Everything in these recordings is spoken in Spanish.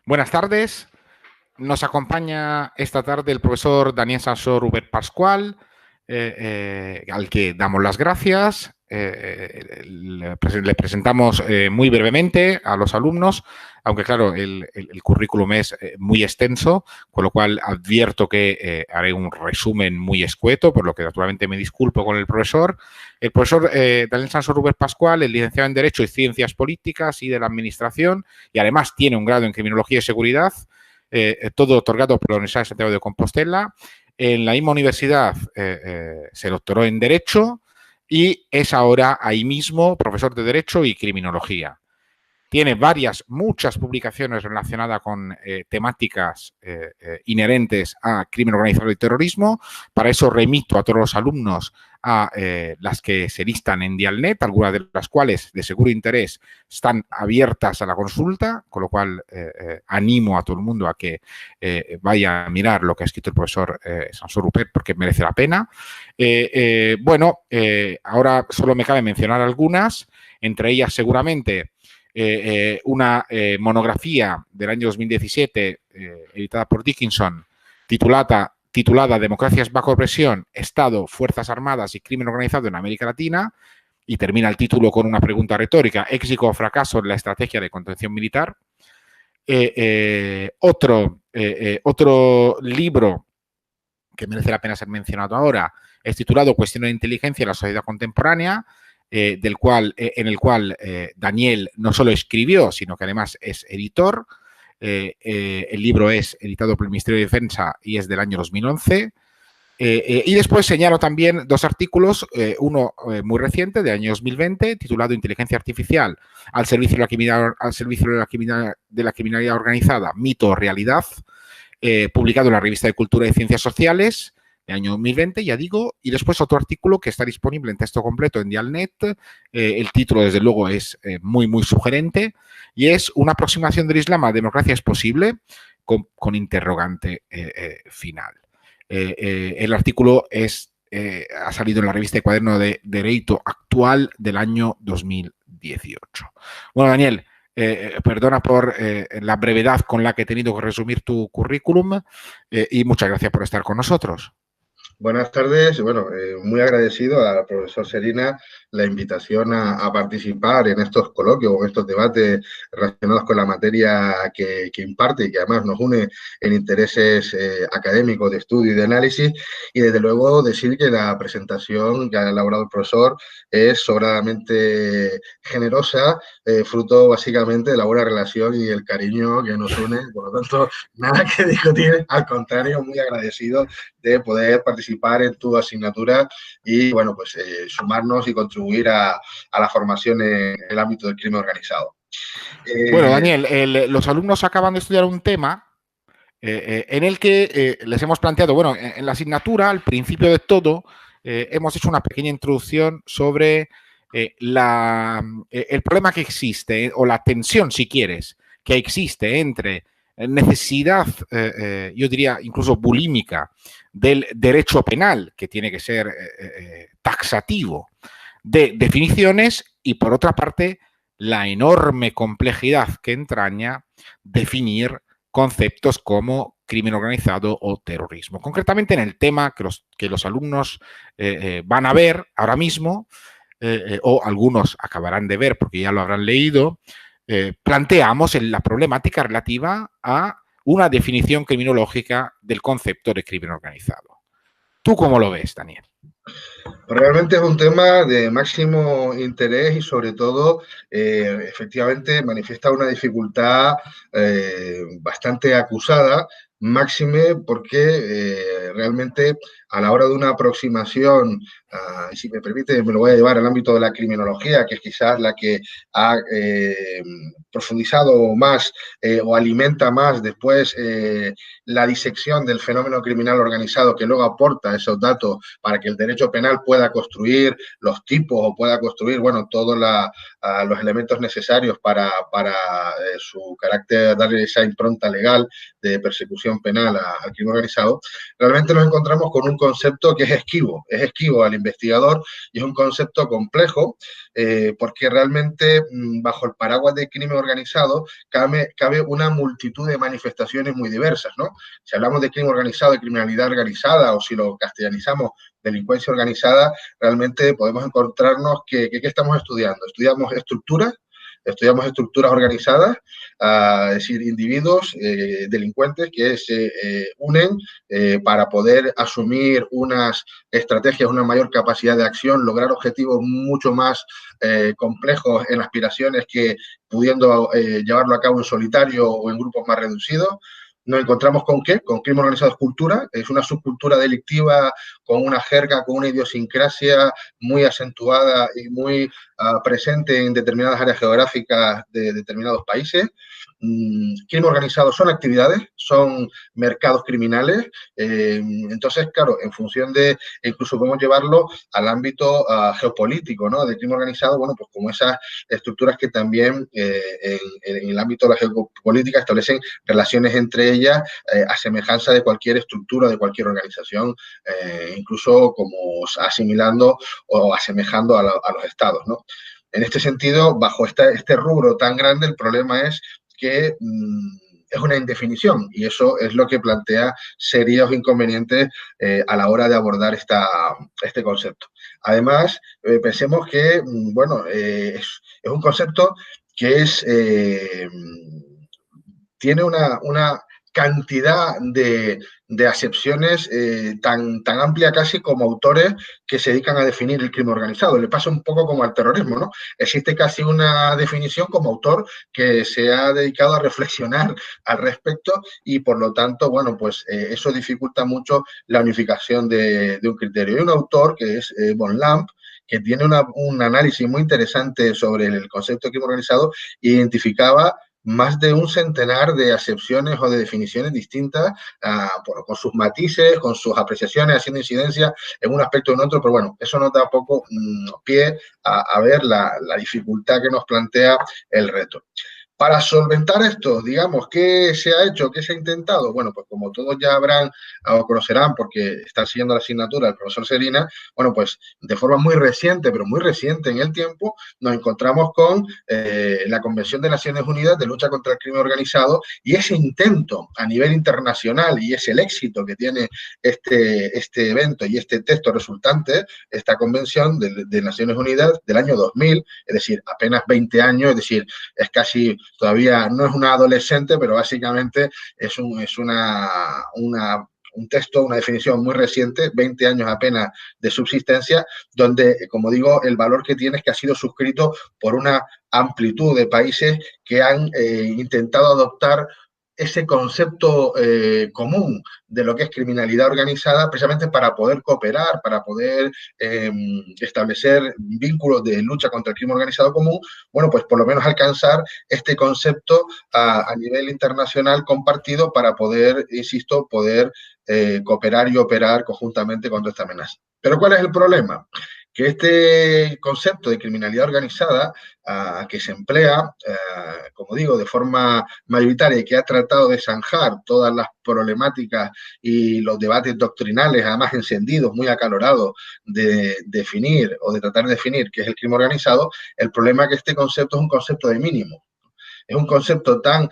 Buenas tardes. Nos acompaña esta tarde el profesor Daniel Sansó Rubert Pascual, al que damos las gracias. Le presentamos muy brevemente a los alumnos, aunque claro, el currículum es muy extenso, con lo cual advierto que haré un resumen muy escueto, por lo que naturalmente me disculpo con el profesor. El profesor Daniel Sansó Rubert Pascual es licenciado en Derecho y Ciencias Políticas y de la Administración, y además tiene un grado en Criminología y Seguridad, todo otorgado por la Universidad de Santiago de Compostela. En la misma universidad se doctoró en Derecho y es ahora ahí mismo profesor de Derecho y Criminología. Tiene muchas publicaciones relacionadas con temáticas inherentes a crimen organizado y terrorismo. Para eso remito a todos los alumnos a las que se listan en Dialnet, algunas de las cuales de seguro interés están abiertas a la consulta, con lo cual animo a todo el mundo a que vaya a mirar lo que ha escrito el profesor Sansó Rubert, porque merece la pena. Ahora solo me cabe mencionar algunas, entre ellas seguramente una monografía del año 2017 editada por Dickinson titulada Democracias bajo opresión, Estado, Fuerzas Armadas y Crimen Organizado en América Latina, y termina el título con una pregunta retórica: éxito o fracaso en la estrategia de contención militar. Otro libro que merece la pena ser mencionado ahora es titulado Cuestiones de inteligencia en la sociedad contemporánea, en el cual Daniel no solo escribió, sino que además es editor. El libro es editado por el Ministerio de Defensa y es del año 2011. Y después señalo también dos artículos, uno muy reciente, del año 2020, titulado Inteligencia Artificial al servicio de la criminalidad organizada, mito o realidad, publicado en la revista de Cultura y Ciencias Sociales, del año 2020, ya digo, y después otro artículo que está disponible en texto completo en Dialnet. El título, desde luego, es muy, muy sugerente, y es Una aproximación del Islam a la democracia es posible, con interrogante final. El artículo ha salido en la revista de Cuaderno de Derecho Actual del año 2018. Bueno, Daniel, perdona por la brevedad con la que he tenido que resumir tu currículum y muchas gracias por estar con nosotros. Buenas tardes. Bueno, muy agradecido al profesor Serina la invitación a participar en estos coloquios o en estos debates relacionados con la materia que imparte y que además nos une en intereses académicos de estudio y de análisis. Y desde luego decir que la presentación que ha elaborado el profesor es sobradamente generosa, fruto básicamente de la buena relación y el cariño que nos une. Por lo tanto, nada que discutir, al contrario, muy agradecido de poder participar en tu asignatura y, bueno, pues sumarnos y contribuir a la formación en el ámbito del crimen organizado. Bueno, Daniel, los alumnos acaban de estudiar un tema en el que les hemos planteado, bueno, en la asignatura, al principio de todo, hemos hecho una pequeña introducción sobre el problema que existe, o la tensión, si quieres, que existe entre necesidad, yo diría incluso bulímica, del derecho penal, que tiene que ser taxativo, de definiciones, y por otra parte, la enorme complejidad que entraña definir conceptos como crimen organizado o terrorismo. Concretamente en el tema que los alumnos van a ver ahora mismo, o algunos acabarán de ver porque ya lo habrán leído, planteamos la problemática relativa a una definición criminológica del concepto de crimen organizado. ¿Tú cómo lo ves, Daniel? Realmente es un tema de máximo interés y, sobre todo, efectivamente manifiesta una dificultad bastante acusada, máxime porque realmente a la hora de una aproximación, y si me permite me lo voy a llevar al ámbito de la criminología, que es quizás la que ha profundizado más o alimenta más después la disección del fenómeno criminal organizado, que luego aporta esos datos para que el derecho penal pueda construir los tipos o pueda construir, bueno, todos los elementos necesarios para su carácter, darle esa impronta legal de persecución penal al crimen organizado. Realmente nos encontramos con un concepto que es esquivo investigador, y es un concepto complejo porque realmente bajo el paraguas de crimen organizado cabe una multitud de manifestaciones muy diversas, ¿no? Si hablamos de crimen organizado, de criminalidad organizada, o si lo castellanizamos, delincuencia organizada, realmente podemos encontrarnos que ¿qué estamos estudiando? Estudiamos estructuras organizadas, es decir, individuos, delincuentes que se unen para poder asumir unas estrategias, una mayor capacidad de acción, lograr objetivos mucho más complejos en aspiraciones que pudiendo llevarlo a cabo en solitario o en grupos más reducidos. Nos encontramos con ¿qué? Con crimen organizado es cultura, es una subcultura delictiva con una jerga, con una idiosincrasia muy acentuada y muy presente en determinadas áreas geográficas de determinados países. Crimen organizado son actividades, son mercados criminales, entonces, claro, en función de, incluso podemos llevarlo al ámbito geopolítico, ¿no? De crimen organizado, bueno, pues como esas estructuras que también en el ámbito de la geopolítica establecen relaciones entre ellas a semejanza de cualquier estructura, de cualquier organización, incluso como asimilando o asemejando a los estados, ¿no? En este sentido, bajo este rubro tan grande, el problema es que es una indefinición y eso es lo que plantea serios inconvenientes a la hora de abordar este concepto. Además, pensemos que, bueno, es un concepto que tiene una cantidad de acepciones tan amplia casi como autores que se dedican a definir el crimen organizado. Le pasa un poco como al terrorismo, ¿no? Existe casi una definición como autor que se ha dedicado a reflexionar al respecto y por lo tanto, bueno, pues eso dificulta mucho la unificación de un criterio. Hay un autor que es Von Lamp, que tiene un análisis muy interesante sobre el concepto de crimen organizado e identificaba más de un centenar de acepciones o de definiciones distintas, con sus matices, con sus apreciaciones, haciendo incidencia en un aspecto o en otro, pero bueno, eso nos da poco pie a ver la dificultad que nos plantea el reto. Para solventar esto, digamos, ¿qué se ha hecho? ¿Qué se ha intentado? Bueno, pues como todos ya habrán o conocerán porque están siguiendo la asignatura del profesor Serina, bueno, pues de forma muy reciente, pero muy reciente en el tiempo, nos encontramos con la Convención de Naciones Unidas de Lucha contra el Crimen Organizado y ese intento a nivel internacional y es el éxito que tiene este evento y este texto resultante, esta Convención de Naciones Unidas del año 2000, es decir, apenas 20 años, es decir, es casi todavía no es una adolescente, pero básicamente es un texto, una definición muy reciente, 20 años apenas de subsistencia, donde, como digo, el valor que tiene es que ha sido suscrito por una amplitud de países que han intentado adoptar ese concepto común de lo que es criminalidad organizada, precisamente para poder cooperar, para poder establecer vínculos de lucha contra el crimen organizado común, bueno, pues por lo menos alcanzar este concepto a nivel internacional compartido para poder, insisto, poder cooperar y operar conjuntamente contra esta amenaza. Pero ¿cuál es el problema? Que este concepto de criminalidad organizada que se emplea, como digo, de forma mayoritaria y que ha tratado de zanjar todas las problemáticas y los debates doctrinales, además encendidos, muy acalorados, de definir o de tratar de definir qué es el crimen organizado, el problema es que este concepto es un concepto de mínimo. Es un concepto tan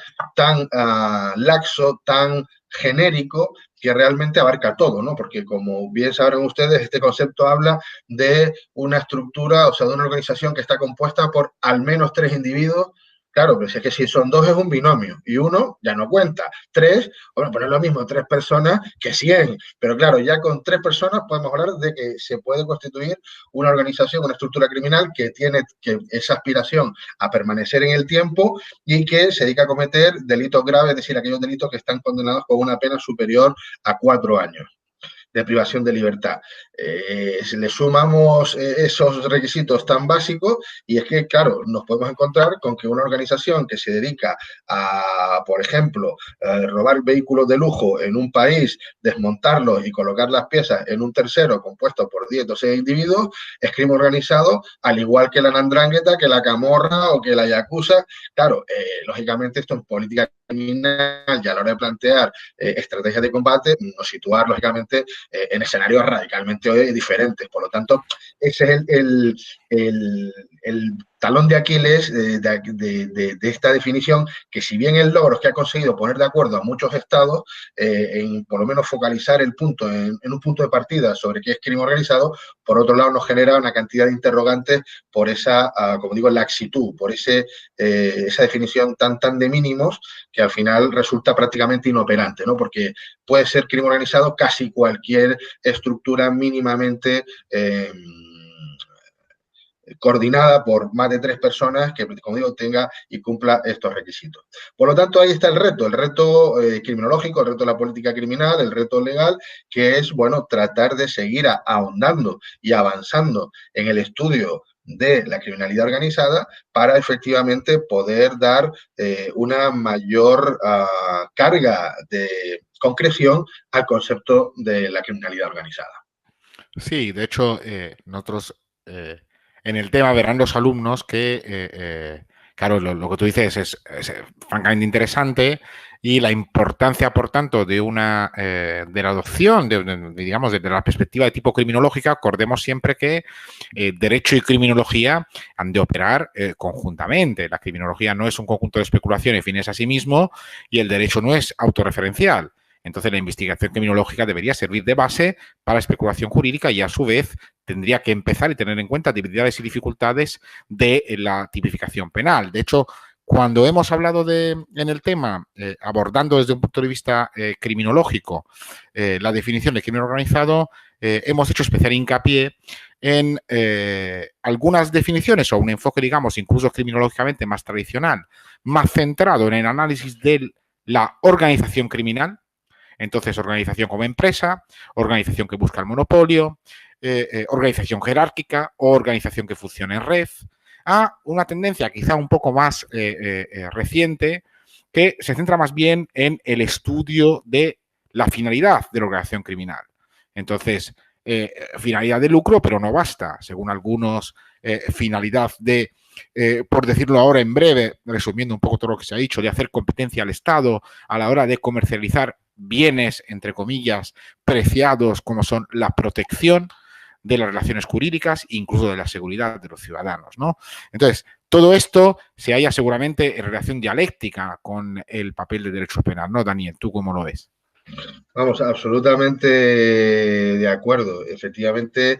laxo, tan genérico, que realmente abarca todo, ¿no? Porque como bien sabrán ustedes, este concepto habla de una estructura, o sea, de una organización que está compuesta por al menos 3 individuos. Claro, pero si es que si son 2 es un binomio y 1 ya no cuenta. 3, bueno, pues es lo mismo 3 personas que 100, pero claro, ya con 3 personas podemos hablar de que se puede constituir una organización, una estructura criminal que tiene esa aspiración a permanecer en el tiempo y que se dedica a cometer delitos graves, es decir, aquellos delitos que están condenados con una pena superior a 4 años de privación de libertad. Si le sumamos esos requisitos tan básicos, y es que, claro, nos podemos encontrar con que una organización que se dedica a, por ejemplo, robar vehículos de lujo en un país, desmontarlos y colocar las piezas en un tercero compuesto por 10 o 6 individuos, es crimen organizado, al igual que la Nandrangheta, que la Camorra o que la Yakuza. Claro, lógicamente esto en política criminal y a la hora de plantear estrategias de combate, nos situar, lógicamente, en escenarios radicalmente diferentes. Por lo tanto, ese es el talón de Aquiles de esta definición, que si bien el logro es que ha conseguido poner de acuerdo a muchos estados en por lo menos focalizar el punto en un punto de partida sobre qué es crimen organizado, por otro lado nos genera una cantidad de interrogantes por esa, como digo, laxitud, por esa definición tan de mínimos que al final resulta prácticamente inoperante, ¿no? Porque puede ser crimen organizado casi cualquier estructura mínimamente coordinada por más de 3 personas que, como digo, tenga y cumpla estos requisitos. Por lo tanto, ahí está el reto criminológico, el reto de la política criminal, el reto legal, que es, bueno, tratar de seguir ahondando y avanzando en el estudio de la criminalidad organizada para efectivamente poder dar una mayor carga de concreción al concepto de la criminalidad organizada. Sí, de hecho, nosotros en el tema verán los alumnos que, claro, lo que tú dices es francamente interesante, y la importancia, por tanto, de la adopción, digamos, de la perspectiva de tipo criminológica. Acordemos siempre que derecho y criminología han de operar conjuntamente. La criminología no es un conjunto de especulaciones fines a sí mismo, y el derecho no es autorreferencial. Entonces, la investigación criminológica debería servir de base para la especulación jurídica, y a su vez tendría que empezar y tener en cuenta debilidades y dificultades de la tipificación penal. De hecho, cuando hemos hablado en el tema, abordando desde un punto de vista criminológico la definición de crimen organizado, hemos hecho especial hincapié en algunas definiciones o un enfoque, digamos, incluso criminológicamente más tradicional, más centrado en el análisis de la organización criminal. Entonces, organización como empresa, organización que busca el monopolio, organización jerárquica o organización que funciona en red, a una tendencia quizá un poco más reciente, que se centra más bien en el estudio de la finalidad de la organización criminal. Entonces, finalidad de lucro, pero no basta. Según algunos, finalidad de, por decirlo ahora en breve, resumiendo un poco todo lo que se ha dicho, de hacer competencia al Estado a la hora de comercializar bienes, entre comillas, preciados, como son la protección de las relaciones jurídicas, incluso de la seguridad de los ciudadanos, ¿no? Entonces, todo esto se halla seguramente en relación dialéctica con el papel de derecho penal, ¿no, Daniel? ¿Tú cómo lo ves? Vamos, absolutamente de acuerdo. Efectivamente,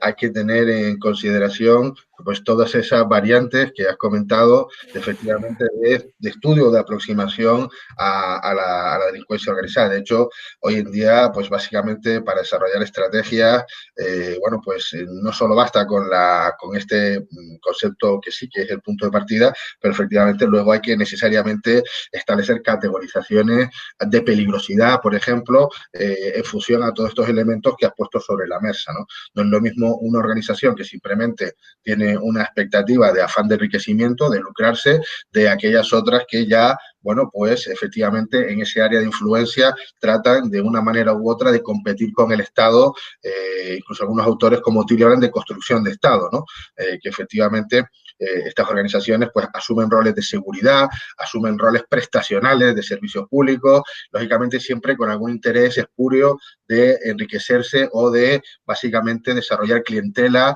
hay que tener en consideración pues todas esas variantes que has comentado, efectivamente, de estudio, de aproximación a la delincuencia organizada. De hecho, hoy en día, pues básicamente para desarrollar estrategias, bueno, pues no solo basta con este concepto que sí que es el punto de partida, pero efectivamente luego hay que necesariamente establecer categorizaciones de peligrosidad, por ejemplo, en función a todos estos elementos que has puesto sobre la mesa, ¿no? No es lo mismo una organización que simplemente tiene una expectativa de afán de enriquecimiento, de lucrarse, de aquellas otras que ya, bueno, pues efectivamente en ese área de influencia tratan de una manera u otra de competir con el Estado, incluso algunos autores como Tilly hablan de construcción de Estado, ¿no? Que efectivamente estas organizaciones pues asumen roles de seguridad, asumen roles prestacionales de servicios públicos, lógicamente siempre con algún interés espurio de enriquecerse o de básicamente desarrollar clientela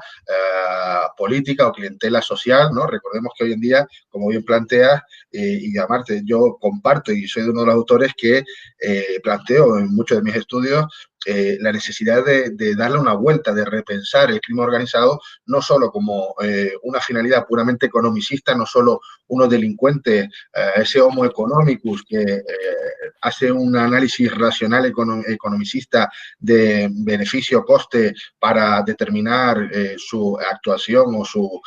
política o clientela social, ¿no? Recordemos que hoy en día, como bien planteas, y aparte yo comparto y soy de uno de los autores que planteo en muchos de mis estudios la necesidad de darle una vuelta, de repensar el crimen organizado, no solo como una finalidad puramente economicista, no solo unos delincuentes, ese homo economicus que hace un análisis racional economicista de beneficio-coste para determinar su actuación o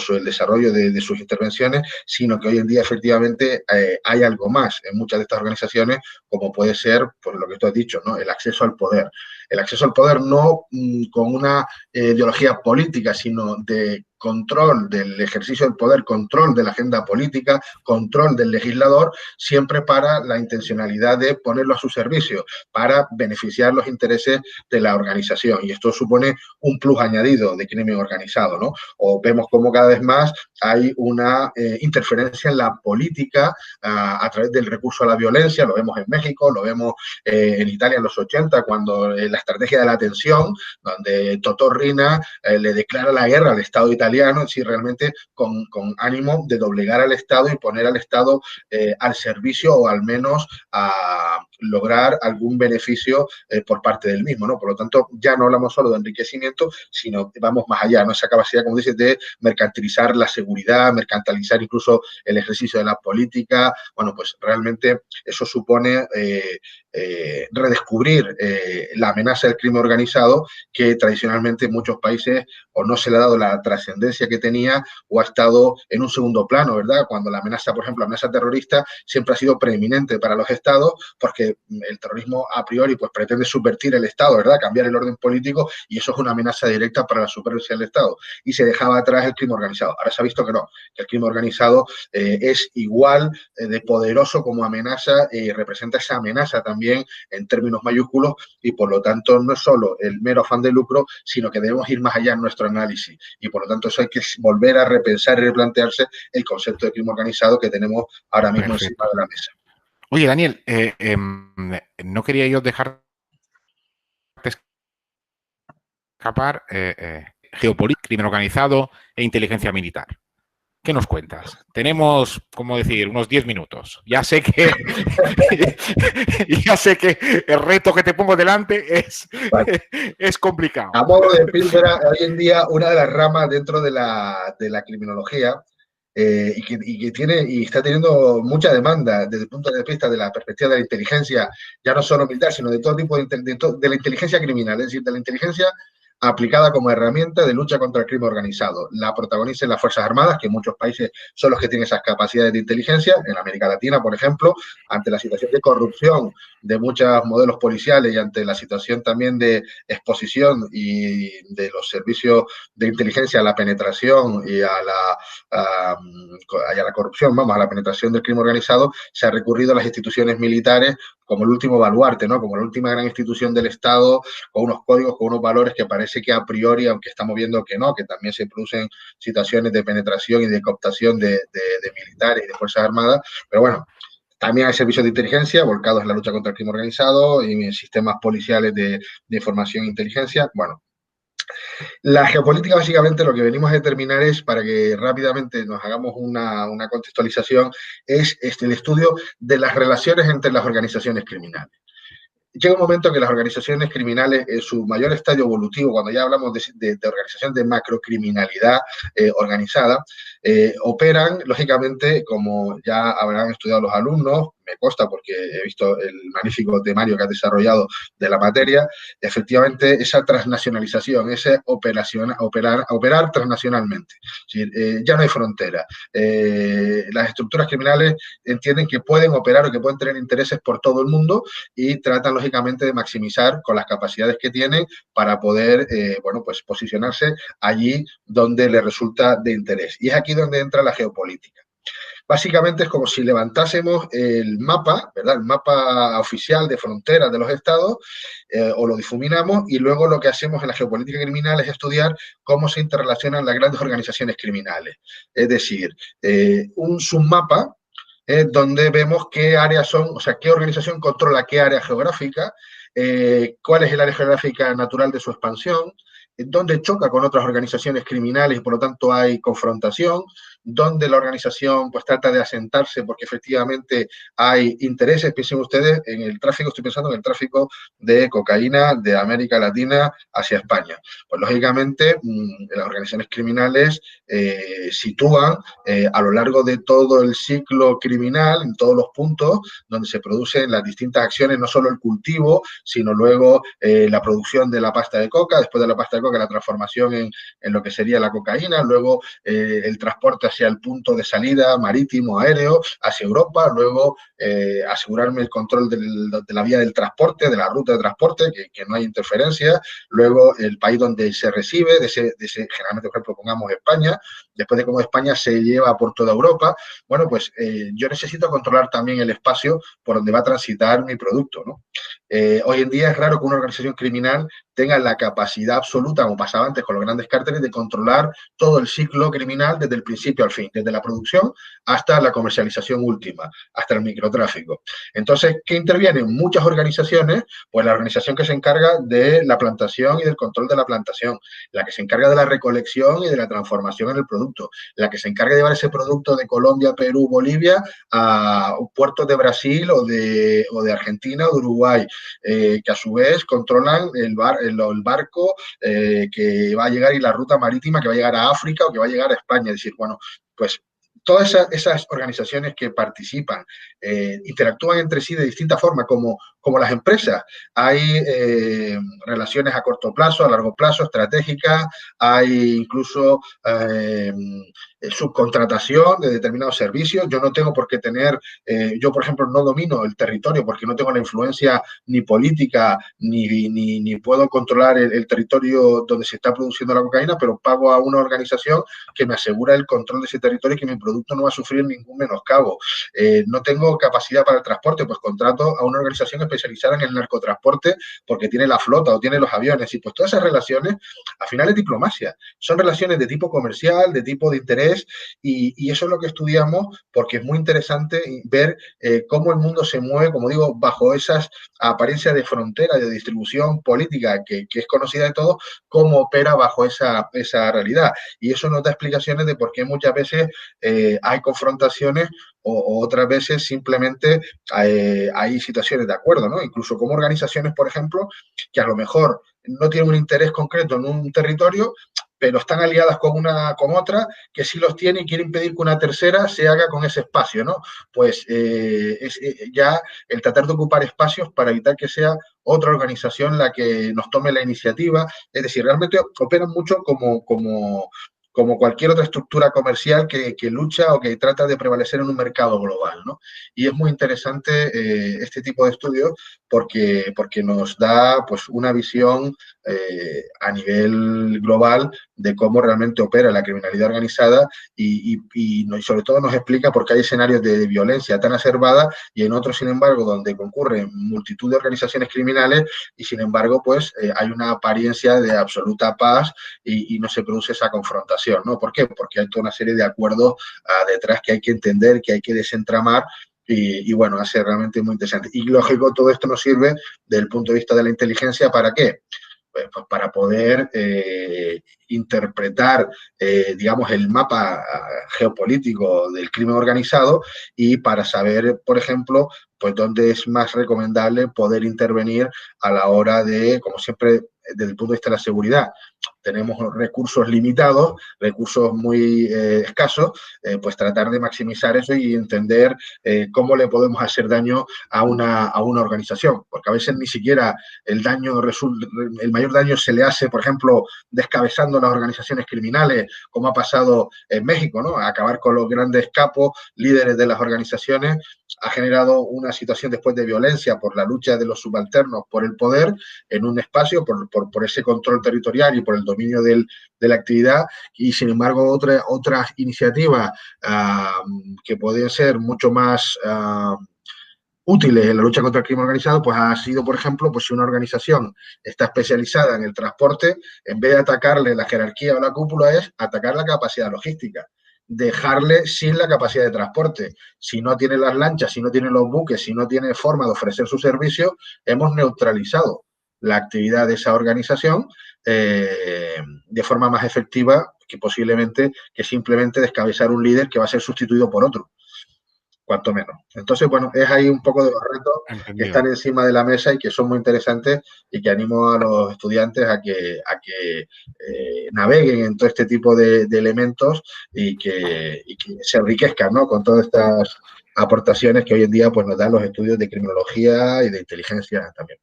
el desarrollo de sus intervenciones, sino que hoy en día efectivamente hay algo más en muchas de estas organizaciones, como puede ser, pues lo que tú has dicho, ¿no? El acceso al poder. El acceso al poder no con una ideología política, sino de control del ejercicio del poder, control de la agenda política, control del legislador, siempre para la intencionalidad de ponerlo a su servicio, para beneficiar los intereses de la organización. Y esto supone un plus añadido de crimen organizado, ¿no? O vemos como cada vez más hay una interferencia en la política a través del recurso a la violencia. Lo vemos en México, lo vemos en Italia en los 80, cuando la estrategia de la tensión, donde Totò Riina le declara la guerra al Estado italiano, es decir, realmente con ánimo de doblegar al Estado y poner al Estado al servicio, o al menos a lograr algún beneficio por parte del mismo, ¿no? Por lo tanto, ya no hablamos solo de enriquecimiento, sino que vamos más allá, ¿no? Esa capacidad, como dices, de mercantilizar la seguridad, mercantilizar incluso el ejercicio de la política. Bueno, pues realmente eso supone redescubrir la amenaza del crimen organizado, que tradicionalmente en muchos países o no se le ha dado la trascendencia que tenía, o ha estado en un segundo plano, ¿verdad? Cuando la amenaza, por ejemplo, la amenaza terrorista siempre ha sido preeminente para los estados, porque el terrorismo a priori pues pretende subvertir el Estado, ¿verdad? Cambiar el orden político, y eso es una amenaza directa para la supervivencia del Estado. Y se dejaba atrás el crimen organizado. Ahora se ha visto que no, que el crimen organizado es igual de poderoso como amenaza, y representa esa amenaza también en términos mayúsculos, y por lo tanto no es solo el mero afán de lucro, sino que debemos ir más allá en nuestro análisis, y por lo tanto eso hay que volver a repensar y replantearse el concepto de crimen organizado que tenemos ahora mismo encima de la mesa. Oye, Daniel, no quería yo dejar escapar geopolítica, crimen organizado e inteligencia militar. ¿Qué nos cuentas? Tenemos, como decir, unos 10 minutos. Ya sé que el reto que te pongo delante es complicado. A modo de píldora, hoy en día una de las ramas dentro de la criminología y que tiene y está teniendo mucha demanda desde el punto de vista de la perspectiva de la inteligencia, ya no solo militar, sino de todo tipo de la inteligencia criminal, es decir, de la inteligencia aplicada como herramienta de lucha contra el crimen organizado. La protagonizan las Fuerzas Armadas, que en muchos países son los que tienen esas capacidades de inteligencia. En América Latina, por ejemplo, ante la situación de corrupción de muchos modelos policiales y ante la situación también de exposición y de los servicios de inteligencia a la penetración y a la corrupción, vamos, a la penetración del crimen organizado, se ha recurrido a las instituciones militares como el último baluarte, ¿no? Como la última gran institución del Estado, con unos códigos, con unos valores que parece que a priori, aunque estamos viendo que no, que también se producen situaciones de penetración y de cooptación de militares y de Fuerzas Armadas, pero bueno, también hay servicios de inteligencia volcados en la lucha contra el crimen organizado y en sistemas policiales de información e inteligencia. Bueno, la geopolítica básicamente lo que venimos a determinar es, para que rápidamente nos hagamos una contextualización, es el estudio de las relaciones entre las organizaciones criminales. Llega un momento que las organizaciones criminales, en su mayor estadio evolutivo, cuando ya hablamos de organización de macrocriminalidad organizada, operan, lógicamente, como ya habrán estudiado los alumnos, me consta porque he visto el magnífico temario que has desarrollado de la materia, efectivamente esa transnacionalización, ese operar transnacionalmente. Es decir, ya no hay frontera. Las estructuras criminales entienden que pueden operar o que pueden tener intereses por todo el mundo y tratan, lógicamente, de maximizar con las capacidades que tienen para poder, bueno, pues posicionarse allí donde les resulta de interés. Y es aquí donde entra la geopolítica. Básicamente es como si levantásemos el mapa, ¿verdad? El mapa oficial de fronteras de los estados, o lo difuminamos, y luego lo que hacemos en la geopolítica criminal es estudiar cómo se interrelacionan las grandes organizaciones criminales. Es decir, un submapa donde vemos qué áreas son, o sea, qué organización controla qué área geográfica, cuál es el área geográfica natural de su expansión, dónde choca con otras organizaciones criminales y por lo tanto hay confrontación, donde la organización pues trata de asentarse porque efectivamente hay intereses. Piensen ustedes en el tráfico, estoy pensando en el tráfico de cocaína de América Latina hacia España. Pues lógicamente las organizaciones criminales sitúan a lo largo de todo el ciclo criminal, en todos los puntos donde se producen las distintas acciones, no solo el cultivo, sino luego la producción de la pasta de coca, después de la pasta de coca la transformación en lo que sería la cocaína, luego el transporte sea el punto de salida marítimo, aéreo, hacia Europa, luego asegurarme el control de la vía del transporte, de la ruta de transporte, que no hay interferencia, luego el país donde se recibe, generalmente, por ejemplo, pongamos España, después de cómo España se lleva por toda Europa, bueno, pues yo necesito controlar también el espacio por donde va a transitar mi producto, ¿no? Hoy en día es raro que una organización criminal tenga la capacidad absoluta, como pasaba antes con los grandes cárteles, de controlar todo el ciclo criminal desde el principio al fin, desde la producción hasta la comercialización última, hasta el microtráfico. Entonces, ¿qué intervienen? Muchas organizaciones, pues la organización que se encarga de la plantación y del control de la plantación, la que se encarga de la recolección y de la transformación en el producto, la que se encarga de llevar ese producto de Colombia, Perú, Bolivia a puertos de Brasil o de Argentina o de Uruguay, que a su vez controlan el barco que va a llegar y la ruta marítima que va a llegar a África o que va a llegar a España. Es decir, bueno, pues todas esas organizaciones que participan interactúan entre sí de distinta forma, como las empresas. Hay relaciones a corto plazo, a largo plazo, estratégicas, hay incluso subcontratación de determinados servicios. Yo no tengo por qué tener, yo por ejemplo no domino el territorio porque no tengo la influencia ni política ni puedo controlar el territorio donde se está produciendo la cocaína, pero pago a una organización que me asegura el control de ese territorio y que mi producto no va a sufrir ningún menoscabo. No tengo capacidad para el transporte, pues contrato a una organización especializada en el narcotransporte porque tiene la flota o tiene los aviones. Y pues todas esas relaciones, al final es diplomacia. Son relaciones de tipo comercial, de tipo de interés, y eso es lo que estudiamos porque es muy interesante ver cómo el mundo se mueve, como digo, bajo esas apariencias de frontera, de distribución política que es conocida de todos, cómo opera bajo esa realidad. Y eso nos da explicaciones de por qué muchas veces hay confrontaciones o otras veces simplemente hay situaciones de acuerdo, ¿no? Incluso como organizaciones, por ejemplo, que a lo mejor no tienen un interés concreto en un territorio, pero están aliadas con otra que sí los tiene y quiere impedir que una tercera se haga con ese espacio, ¿no? Pues es ya el tratar de ocupar espacios para evitar que sea otra organización la que nos tome la iniciativa. Es decir, realmente operan mucho como cualquier otra estructura comercial que lucha o que trata de prevalecer en un mercado global, ¿no? Y es muy interesante este tipo de estudios porque nos da pues una visión a nivel global de cómo realmente opera la criminalidad organizada y sobre todo nos explica por qué hay escenarios de violencia tan exacerbada y en otros, sin embargo, donde concurren multitud de organizaciones criminales y, sin embargo, pues hay una apariencia de absoluta paz y no se produce esa confrontación, ¿no? ¿Por qué? Porque hay toda una serie de acuerdos detrás que hay que entender, que hay que desentramar y bueno, hace realmente muy interesante. Y lógico, todo esto nos sirve desde el punto de vista de la inteligencia, ¿para qué? Pues para poder interpretar, digamos, el mapa geopolítico del crimen organizado y para saber, por ejemplo, pues dónde es más recomendable poder intervenir a la hora de, como siempre, desde el punto de vista de la seguridad, tenemos recursos limitados, recursos muy escasos, pues tratar de maximizar eso y entender cómo le podemos hacer daño a una organización, porque a veces ni siquiera el mayor daño se le hace, por ejemplo, descabezando las organizaciones criminales, como ha pasado en México, ¿no? Acabar con los grandes capos, líderes de las organizaciones, ha generado una situación después de violencia por la lucha de los subalternos por el poder en un espacio, por ese control territorial y por el dominio de la actividad, y sin embargo otras iniciativas que pueden ser mucho más útiles en la lucha contra el crimen organizado, pues ha sido, por ejemplo, pues si una organización está especializada en el transporte, en vez de atacarle la jerarquía o la cúpula, es atacar la capacidad logística, dejarle sin la capacidad de transporte. Si no tiene las lanchas, si no tiene los buques, si no tiene forma de ofrecer su servicio, hemos neutralizado la actividad de esa organización de forma más efectiva que posiblemente que simplemente descabezar un líder que va a ser sustituido por otro, cuanto menos. Entonces, bueno, es ahí un poco de los retos que están encima de la mesa y que son muy interesantes y que animo a los estudiantes a que naveguen en todo este tipo de elementos y que se enriquezcan, ¿no? Con todas estas aportaciones que hoy en día pues, nos dan los estudios de criminología y de inteligencia también.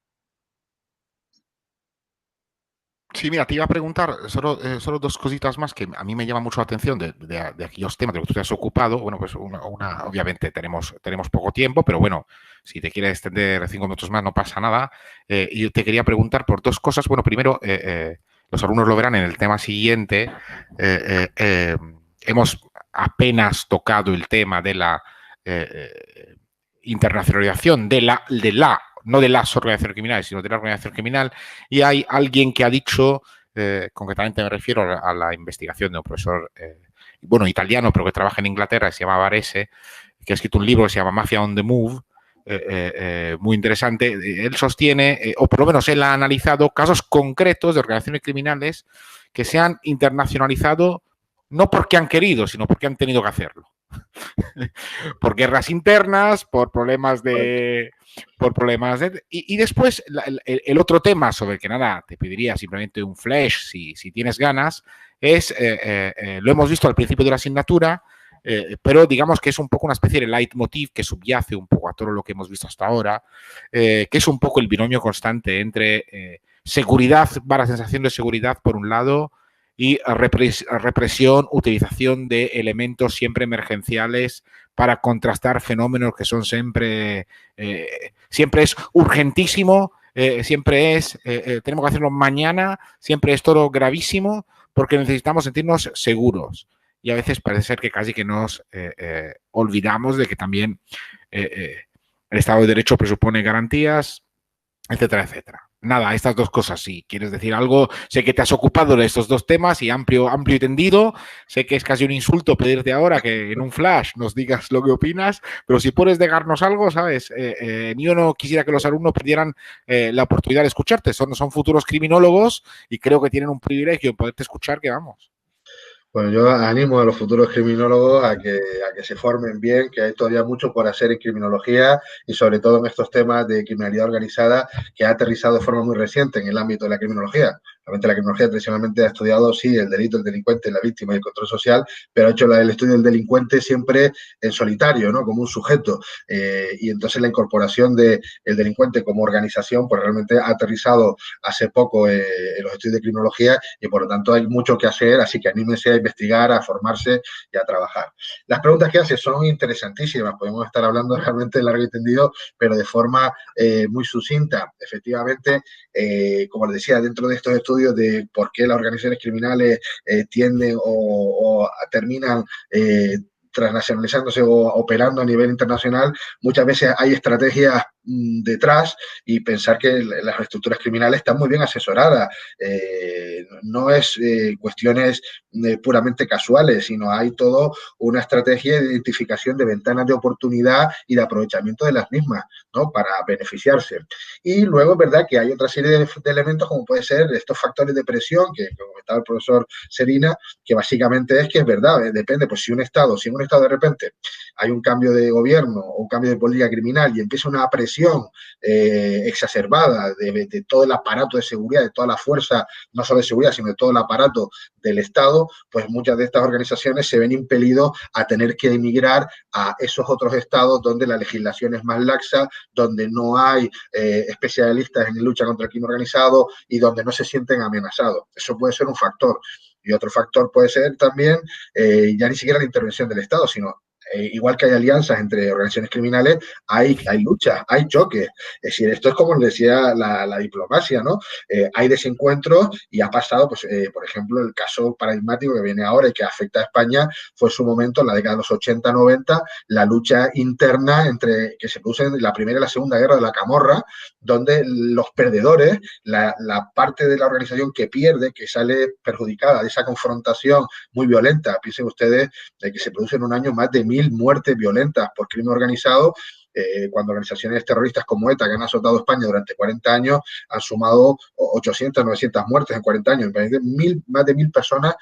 Sí, mira, te iba a preguntar solo dos cositas más que a mí me llama mucho la atención de aquellos temas de los que tú te has ocupado. Bueno, pues obviamente tenemos poco tiempo, pero bueno, si te quieres extender 5 minutos más no pasa nada. Y yo te quería preguntar por dos cosas. Bueno, primero, los alumnos lo verán en el tema siguiente. Hemos apenas tocado el tema de la internacionalización no de las organizaciones criminales, sino de la organización criminal, y hay alguien que ha dicho, concretamente me refiero a la investigación de un profesor, bueno, italiano, pero que trabaja en Inglaterra, que se llama Varese, que ha escrito un libro que se llama Mafia on the Move, muy interesante. Él sostiene, o por lo menos él ha analizado casos concretos de organizaciones criminales que se han internacionalizado no porque han querido, sino porque han tenido que hacerlo. Por guerras internas, por problemas de... Y después el otro tema sobre el que nada, te pediría simplemente un flash si tienes ganas, es, lo hemos visto al principio de la asignatura, pero digamos que es un poco una especie de leitmotiv que subyace un poco a todo lo que hemos visto hasta ahora, que es un poco el binomio constante entre seguridad, la sensación de seguridad por un lado, y represión, utilización de elementos siempre emergenciales para contrastar fenómenos que son siempre es urgentísimo, tenemos que hacerlo mañana, siempre es todo gravísimo porque necesitamos sentirnos seguros. Y a veces parece ser que casi que nos olvidamos de que también el Estado de Derecho presupone garantías, etcétera, etcétera. Nada, estas dos cosas, si quieres decir algo, sé que te has ocupado de estos dos temas y amplio y tendido, sé que es casi un insulto pedirte ahora que en un flash nos digas lo que opinas, pero si puedes dejarnos algo, ¿sabes? Yo no quisiera que los alumnos perdieran la oportunidad de escucharte, son futuros criminólogos y creo que tienen un privilegio en poderte escuchar que vamos. Bueno, yo animo a los futuros criminólogos a que se formen bien, que hay todavía mucho por hacer en criminología y sobre todo en estos temas de criminalidad organizada que ha aterrizado de forma muy reciente en el ámbito de la criminología. Realmente la criminología tradicionalmente ha estudiado, sí, el delito, el delincuente, la víctima y el control social, pero ha hecho el estudio del delincuente siempre en solitario, ¿no? Como un sujeto. Y entonces la incorporación del delincuente como organización, pues realmente ha aterrizado hace poco en los estudios de criminología y por lo tanto hay mucho que hacer, así que anímense a investigar, a formarse y a trabajar. Las preguntas que hace son interesantísimas, podemos estar hablando realmente largo y tendido, pero de forma muy sucinta. Efectivamente, como les decía, dentro de estos estudios de por qué las organizaciones criminales tienden o terminan transnacionalizándose o operando a nivel internacional, muchas veces hay estrategias detrás y pensar que las estructuras criminales están muy bien asesoradas. No es cuestiones puramente casuales, sino hay todo una estrategia de identificación de ventanas de oportunidad y de aprovechamiento de las mismas, ¿no? Para beneficiarse. Y luego es verdad que hay otra serie de elementos como puede ser estos factores de presión que comentaba el profesor Serina, que básicamente es que es verdad, depende, pues si en un estado de repente hay un cambio de gobierno o un cambio de política criminal y empieza una presión exacerbada de todo el aparato de seguridad, de toda la fuerza, no solo de seguridad, sino de todo el aparato del Estado, pues muchas de estas organizaciones se ven impelidos a tener que emigrar a esos otros estados donde la legislación es más laxa, donde no hay especialistas en lucha contra el crimen organizado y donde no se sienten amenazados. Eso puede ser un factor. Y otro factor puede ser también ya ni siquiera la intervención del Estado, sino igual que hay alianzas entre organizaciones criminales, hay luchas, hay choques. Es decir, esto es como decía la diplomacia, ¿no? Hay desencuentros y ha pasado, pues, por ejemplo, el caso paradigmático que viene ahora y que afecta a España fue en su momento, en la década de los 80-90, la lucha interna que se produce en la Primera y la Segunda Guerra de la Camorra, donde los perdedores, la parte de la organización que pierde, que sale perjudicada de esa confrontación muy violenta, piensen ustedes de que se producen en un año más de 1000 muertes violentas por crimen organizado, cuando organizaciones terroristas como ETA, que han azotado España durante 40 años, han sumado 800, 900 muertes en 40 años. Más de 1000 personas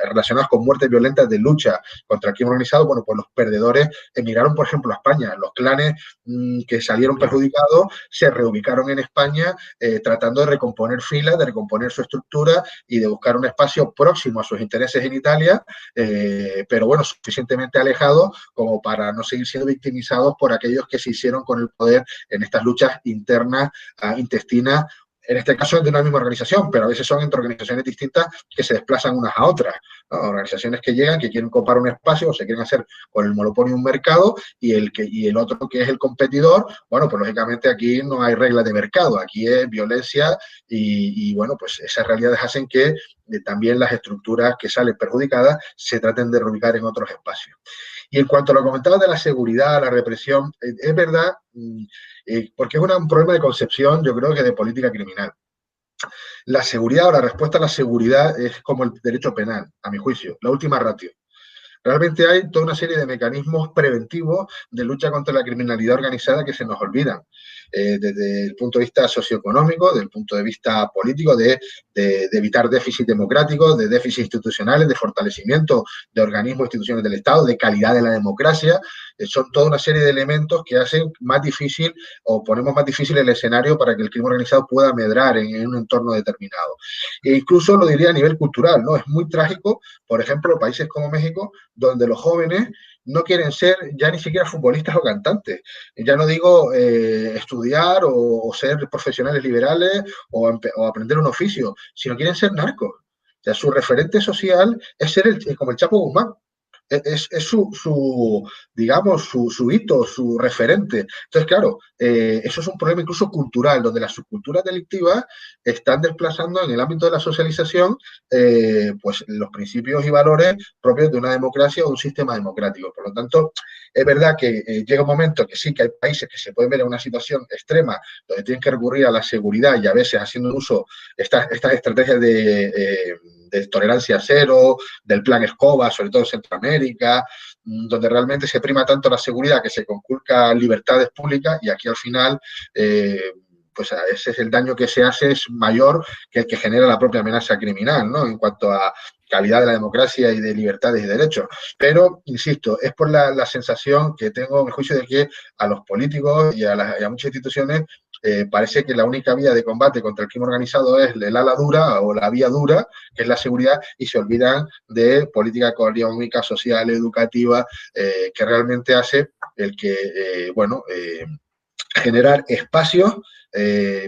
relacionadas con muertes violentas de lucha contra el crimen organizado. Bueno, pues los perdedores emigraron, por ejemplo, a España. Los clanes que salieron perjudicados se reubicaron en España tratando de recomponer filas, de recomponer su estructura y de buscar un espacio próximo a sus intereses en Italia, pero bueno, suficientemente alejado como para no seguir siendo victimizados por aquellos que se hicieron con el poder en estas luchas internas, intestinas en este caso es de una misma organización, pero a veces son entre organizaciones distintas que se desplazan unas a otras, ¿no? Organizaciones que llegan, que quieren copar un espacio o se quieren hacer con el monopolio un mercado y el otro que es el competidor, bueno, pues lógicamente aquí no hay reglas de mercado, aquí es violencia bueno, pues esas realidades hacen que también las estructuras que salen perjudicadas se traten de reubicar en otros espacios. Y en cuanto a lo que comentabas de la seguridad, la represión, es verdad, porque es un problema de concepción, yo creo que de política criminal. La seguridad o la respuesta a la seguridad es como el derecho penal, a mi juicio, la última ratio. Realmente hay toda una serie de mecanismos preventivos de lucha contra la criminalidad organizada que se nos olvidan, desde el punto de vista socioeconómico, desde el punto de vista político, de evitar déficit democráticos, de déficit institucionales, de fortalecimiento de organismos e instituciones del Estado, de calidad de la democracia. Son toda una serie de elementos que hacen más difícil o ponemos más difícil el escenario para que el crimen organizado pueda medrar en un entorno determinado. E incluso lo diría a nivel cultural, ¿no? Es muy trágico, por ejemplo, países como México, donde los jóvenes no quieren ser ya ni siquiera futbolistas o cantantes. Ya no digo estudiar o ser profesionales liberales o aprender un oficio, sino quieren ser narcos. O sea, su referente social es ser como el Chapo Guzmán. Es digamos, su hito, su referente. Entonces, claro, eso es un problema incluso cultural, donde las subculturas delictivas están desplazando en el ámbito de la socialización pues los principios y valores propios de una democracia o de un sistema democrático. Por lo tanto, es verdad que llega un momento que sí que hay países que se pueden ver en una situación extrema donde tienen que recurrir a la seguridad y a veces haciendo uso estas estrategias de tolerancia cero, del plan Escobar, sobre todo en Centroamérica, donde realmente se prima tanto la seguridad que se conculcan libertades públicas y aquí al final pues ese es el daño que se hace es mayor que el que genera la propia amenaza criminal, ¿no? En cuanto a calidad de la democracia y de libertades y derechos. Pero, insisto, es por la sensación que tengo, en mi juicio, de que a los políticos y a muchas instituciones parece que la única vía de combate contra el crimen organizado es el ala dura o la vía dura, que es la seguridad, y se olvidan de política económica, social, educativa, que realmente hace el que, generar espacios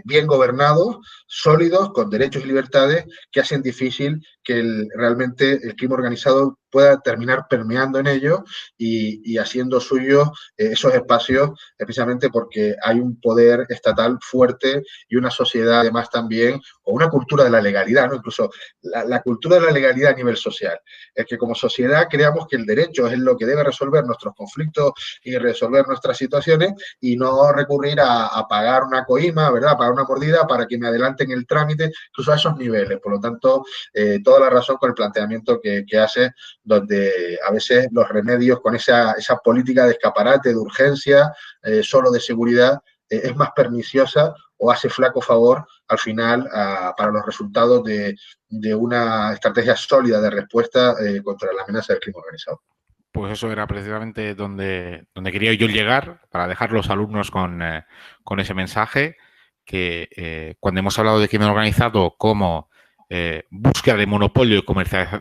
bien gobernados, sólidos, con derechos y libertades, que hacen difícil que realmente el crimen organizado pueda terminar permeando en ellos y haciendo suyos esos espacios, precisamente porque hay un poder estatal fuerte y una sociedad además también, o una cultura de la legalidad, ¿no? Incluso la cultura de la legalidad a nivel social. Es que como sociedad creamos que el derecho es lo que debe resolver nuestros conflictos y resolver nuestras situaciones y no recurrir a pagar una coima, ¿verdad? Pagar una mordida para que me adelanten el trámite, incluso a esos niveles. Por lo tanto, toda la razón con el planteamiento que hace, donde a veces los remedios con esa política de escaparate, de urgencia, solo de seguridad, es más perniciosa o hace flaco favor al final para los resultados de una estrategia sólida de respuesta contra la amenaza del crimen organizado. Pues eso era precisamente donde quería yo llegar, para dejar los alumnos con ese mensaje, que cuando hemos hablado de crimen organizado como búsqueda de monopolio y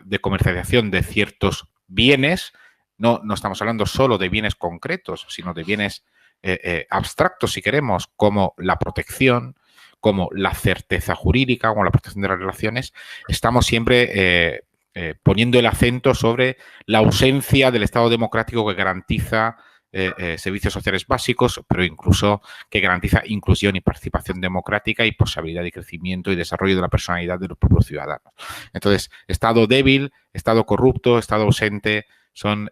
de comercialización de ciertos bienes, no estamos hablando solo de bienes concretos, sino de bienes abstractos, si queremos, como la protección, como la certeza jurídica, como la protección de las relaciones. Estamos siempre poniendo el acento sobre la ausencia del Estado democrático que garantiza servicios sociales básicos, pero incluso que garantiza inclusión y participación democrática y posibilidad de crecimiento y desarrollo de la personalidad de los propios ciudadanos. Entonces, Estado débil, Estado corrupto, Estado ausente son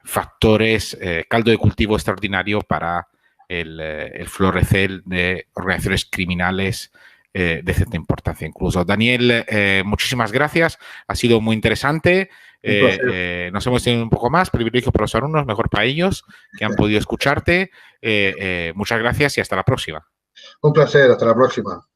factores, caldo de cultivo extraordinario para el florecer de organizaciones criminales de cierta importancia incluso. Daniel, muchísimas gracias. Ha sido muy interesante. Nos hemos tenido un poco más, privilegio para los alumnos, mejor para ellos que han podido escucharte. Muchas gracias y hasta la próxima. Un placer, hasta la próxima.